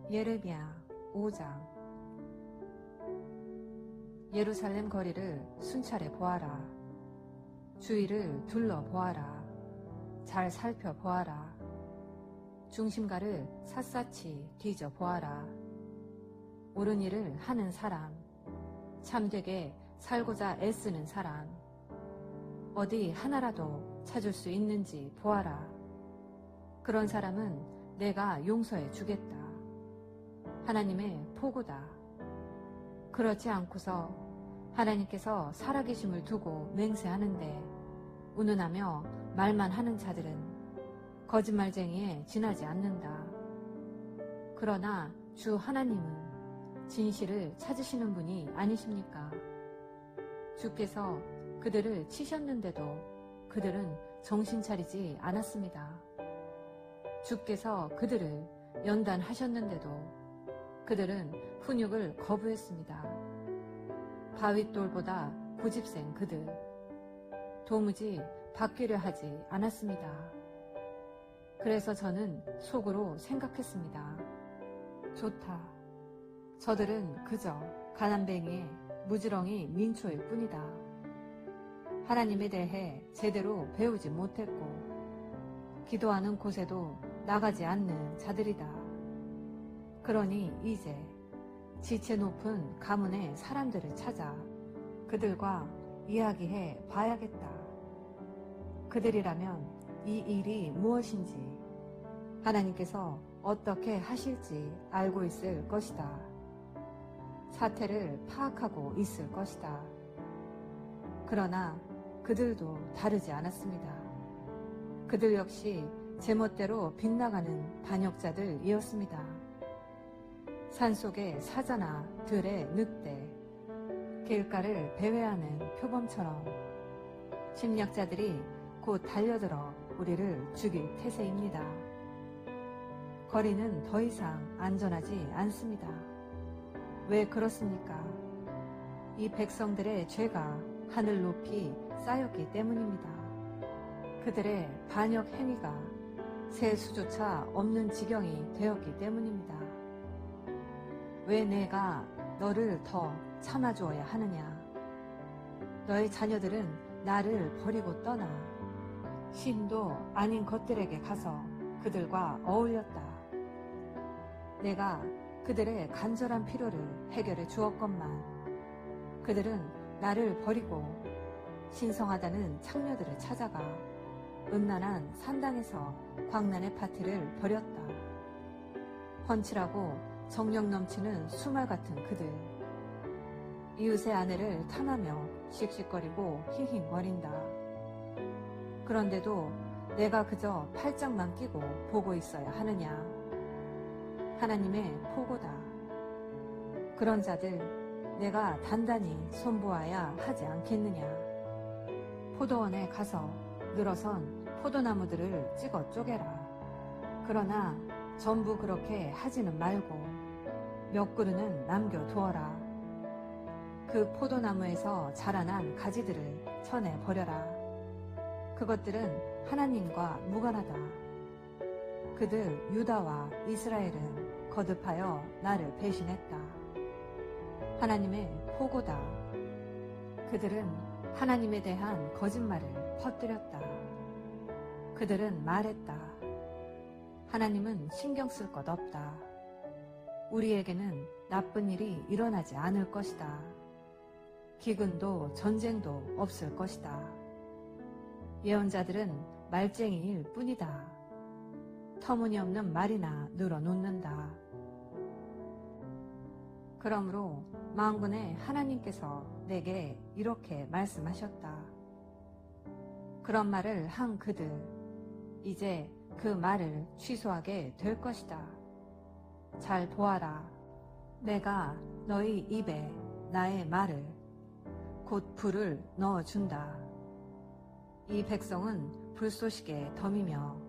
예레미야 5장. 예루살렘 거리를 순찰해 보아라. 주위를 둘러보아라. 잘 살펴보아라. 중심가를 샅샅이 뒤져보아라. 옳은 일을 하는 사람, 참되게 살고자 애쓰는 사람, 어디 하나라도 찾을 수 있는지 보아라. 그런 사람은 내가 용서해 주겠다. 하나님의 포고다. 그렇지 않고서 하나님께서 살아계심을 두고 맹세하는데 운운하며 말만 하는 자들은 거짓말쟁이에 지나지 않는다. 그러나 주 하나님은 진실을 찾으시는 분이 아니십니까? 주께서 그들을 치셨는데도 그들은 정신 차리지 않았습니다. 주께서 그들을 연단하셨는데도 그들은 훈육을 거부했습니다. 바윗돌보다 고집센 그들, 도무지 바뀌려 하지 않았습니다. 그래서 저는 속으로 생각했습니다. 좋다. 저들은 그저 가난뱅이의 무지렁이 민초일 뿐이다. 하나님에 대해 제대로 배우지 못했고 기도하는 곳에도 나가지 않는 자들이다. 그러니 이제 지체 높은 가문의 사람들을 찾아 그들과 이야기해 봐야겠다. 그들이라면 이 일이 무엇인지 하나님께서 어떻게 하실지 알고 있을 것이다. 사태를 파악하고 있을 것이다. 그러나 그들도 다르지 않았습니다. 그들 역시 제멋대로 빗나가는 반역자들이었습니다. 산속의 사자나 들의 늑대, 길가를 배회하는 표범처럼 침략자들이 곧 달려들어 우리를 죽일 태세입니다. 거리는 더 이상 안전하지 않습니다. 왜 그렇습니까? 이 백성들의 죄가 하늘 높이 쌓였기 때문입니다. 그들의 반역 행위가 셀 수조차 없는 지경이 되었기 때문입니다. 왜 내가 너를 더 참아주어야 하느냐? 너의 자녀들은 나를 버리고 떠나 신도 아닌 것들에게 가서 그들과 어울렸다. 내가 그들의 간절한 필요를 해결해 주었건만 그들은 나를 버리고 신성하다는 창녀들을 찾아가 음란한 산당에서 광란의 파티를 벌였다. 펀치라고 정력 넘치는 수말 같은 그들, 이웃의 아내를 탐하며 씩씩거리고 힝힝거린다. 그런데도 내가 그저 팔짱만 끼고 보고 있어야 하느냐? 하나님의 포고다. 그런 자들 내가 단단히 손보아야 하지 않겠느냐? 포도원에 가서 늘어선 포도나무들을 찍어 쪼개라. 그러나 전부 그렇게 하지는 말고 몇 그루는 남겨두어라. 그 포도나무에서 자라난 가지들을 쳐내 버려라. 그것들은 하나님과 무관하다. 그들 유다와 이스라엘은 거듭하여 나를 배신했다. 하나님의 포고다. 그들은 하나님에 대한 거짓말을 퍼뜨렸다. 그들은 말했다. 하나님은 신경 쓸 것 없다. 우리에게는 나쁜 일이 일어나지 않을 것이다. 기근도 전쟁도 없을 것이다. 예언자들은 말쟁이일 뿐이다. 터무니없는 말이나 늘어놓는다. 그러므로 만군의 하나님께서 내게 이렇게 말씀하셨다. 그런 말을 한 그들, 이제 그 말을 취소하게 될 것이다. 잘 보아라. 내가 너희 입에 나의 말을 곧 불을 넣어준다. 이 백성은 불쏘시개 덤이며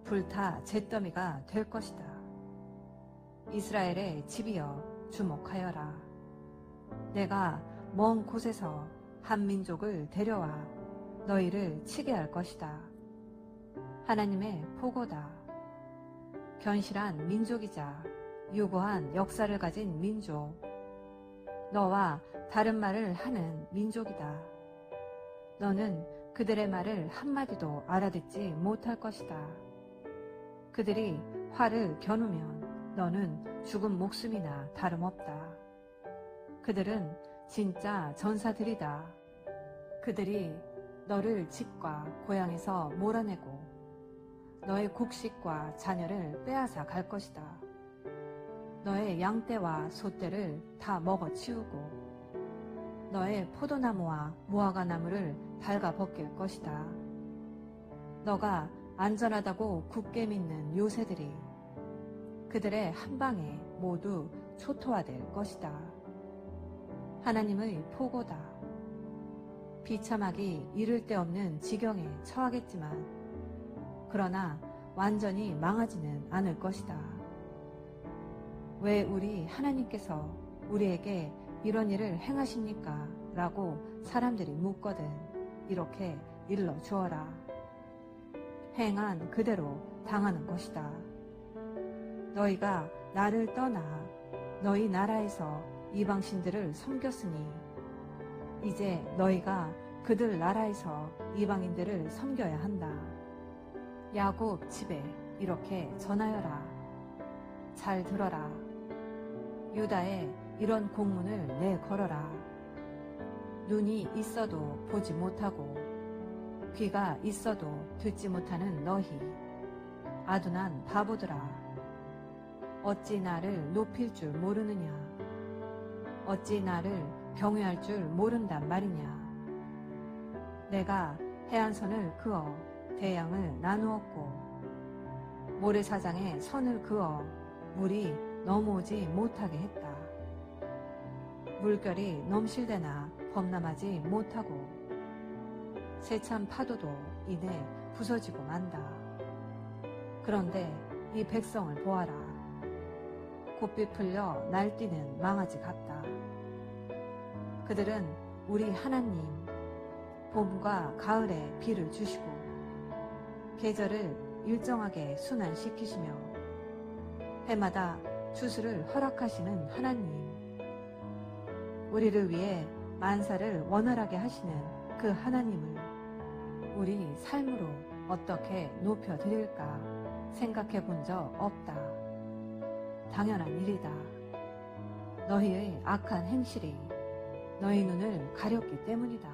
불타 잿더미가 될 것이다. 이스라엘의 집이여 주목하여라. 내가 먼 곳에서 한 민족을 데려와 너희를 치게 할 것이다. 하나님의 포고다. 견실한 민족이자 유구한 역사를 가진 민족, 너와 다른 말을 하는 민족이다. 너는 그들의 말을 한마디도 알아듣지 못할 것이다. 그들이 활을 겨누면 너는 죽은 목숨이나 다름없다. 그들은 진짜 전사들이다. 그들이 너를 집과 고향에서 몰아내고 너의 곡식과 자녀를 빼앗아 갈 것이다. 너의 양떼와 소떼를 다 먹어치우고 너의 포도나무와 무화과나무를 갉아 벗길 것이다. 너가 안전하다고 굳게 믿는 요새들이 그들의 한 방에 모두 초토화될 것이다. 하나님의 포고다. 비참하기 이를 데 없는 지경에 처하겠지만 그러나 완전히 망하지는 않을 것이다. 왜 우리 하나님께서 우리에게 이런 일을 행하십니까? 라고 사람들이 묻거든 이렇게 일러 주어라. 행한 그대로 당하는 것이다. 너희가 나를 떠나 너희 나라에서 이방신들을 섬겼으니 이제 너희가 그들 나라에서 이방인들을 섬겨야 한다. 야곱 집에 이렇게 전하여라. 잘 들어라. 유다에 이런 공문을 내걸어라. 눈이 있어도 보지 못하고 귀가 있어도 듣지 못하는 너희 아둔한 바보들아. 어찌 나를 높일 줄 모르느냐. 어찌 나를 경외할 줄 모른단 말이냐. 내가 해안선을 그어 대양을 나누었고 모래사장에 선을 그어 물이 넘어오지 못하게 했다. 물결이 넘실대나 범람하지 못하고 세찬 파도도 이내 부서지고 만다. 그런데 이 백성을 보아라. 곱비 풀려 날뛰는 망아지 같다. 그들은 우리 하나님 봄과 가을에 비를 주시고 계절을 일정하게 순환시키시며 해마다 추수를 허락하시는 하나님, 우리를 위해 만사를 원활하게 하시는 그 하나님을 우리 삶으로 어떻게 높여드릴까 생각해 본 적 없다. 당연한 일이다. 너희의 악한 행실이 너희 눈을 가렸기 때문이다.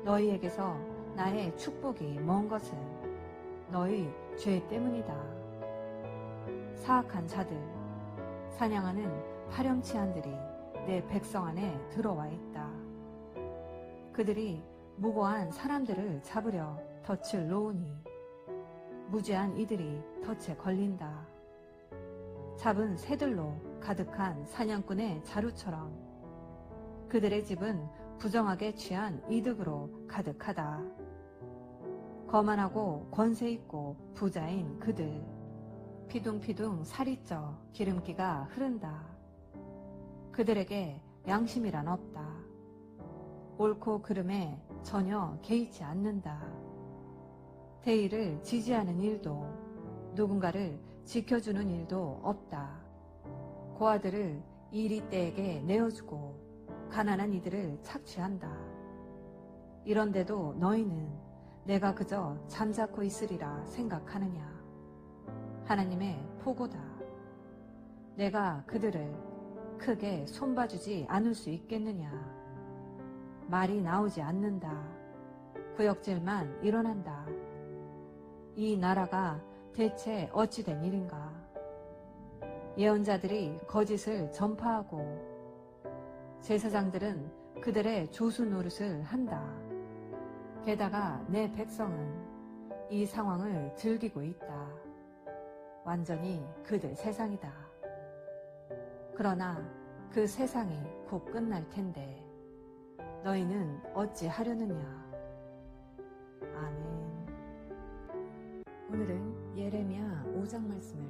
너희에게서 나의 축복이 먼 것은 너희 죄 때문이다. 사악한 자들, 사냥하는 파렴치한들이 내 백성 안에 들어와 있다. 그들이 무고한 사람들을 잡으려 덫을 놓으니 무죄한 이들이 덫에 걸린다. 잡은 새들로 가득한 사냥꾼의 자루처럼 그들의 집은 부정하게 취한 이득으로 가득하다. 거만하고 권세 있고 부자인 그들, 피둥피둥 살이 쪄 기름기가 흐른다. 그들에게 양심이란 없다. 옳고 그름에 전혀 개의치 않는다. 대의를 지지하는 일도 누군가를 지켜주는 일도 없다. 고아들을 이리떼에게 내어주고 가난한 이들을 착취한다. 이런데도 너희는 내가 그저 잠자코 있으리라 생각하느냐. 하나님의 포고다. 내가 그들을 크게 손봐주지 않을 수 있겠느냐. 말이 나오지 않는다. 구역질만 일어난다. 이 나라가 대체 어찌된 일인가. 예언자들이 거짓을 전파하고 제사장들은 그들의 조수 노릇을 한다. 게다가 내 백성은 이 상황을 즐기고 있다. 완전히 그들 세상이다. 그러나 그 세상이 곧 끝날 텐데 너희는 어찌 하려느냐. 아멘. 오늘은 예레미야 5장 말씀을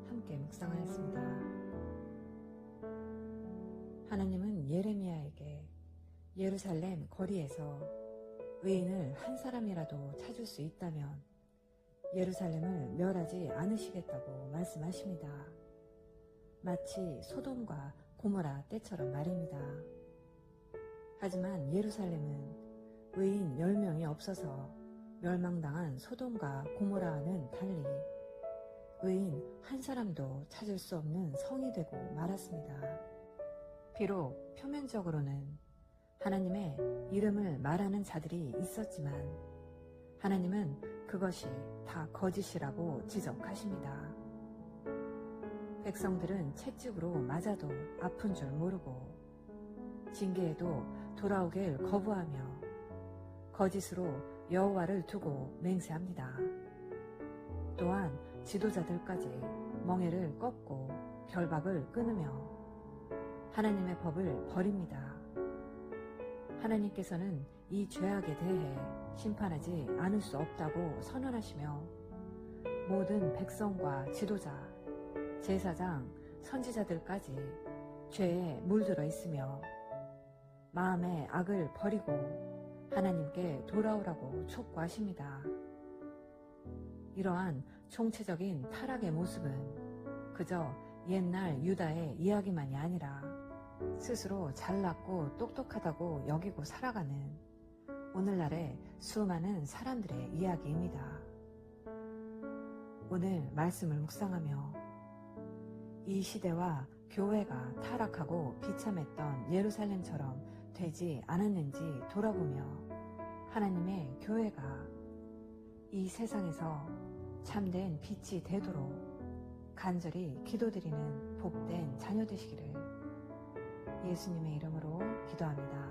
함께 묵상하였습니다. 하나님은 예레미야에게 예루살렘 거리에서 의인을 한 사람이라도 찾을 수 있다면 예루살렘을 멸하지 않으시겠다고 말씀하십니다. 마치 소돔과 고모라 때처럼 말입니다. 하지만 예루살렘은 의인 10명이 없어서 멸망당한 소돔과 고모라와는 달리 의인 한 사람도 찾을 수 없는 성이 되고 말았습니다. 비록 표면적으로는 하나님의 이름을 말하는 자들이 있었지만 하나님은 그것이 다 거짓이라고 지적하십니다. 백성들은 채찍으로 맞아도 아픈 줄 모르고 징계에도 돌아오길 거부하며 거짓으로 여호와를 두고 맹세합니다. 또한 지도자들까지 멍에를 꺾고 결박을 끊으며 하나님의 법을 버립니다. 하나님께서는 이 죄악에 대해 심판하지 않을 수 없다고 선언하시며 모든 백성과 지도자, 제사장, 선지자들까지 죄에 물들어 있으며 마음의 악을 버리고 하나님께 돌아오라고 촉구하십니다. 이러한 총체적인 타락의 모습은 그저 옛날 유다의 이야기만이 아니라 스스로 잘났고 똑똑하다고 여기고 살아가는 오늘날의 수많은 사람들의 이야기입니다. 오늘 말씀을 묵상하며 이 시대와 교회가 타락하고 비참했던 예루살렘처럼 되지 않았는지 돌아보며 하나님의 교회가 이 세상에서 참된 빛이 되도록 간절히 기도드리는 복된 자녀 되시기를 예수님의 이름으로 기도합니다.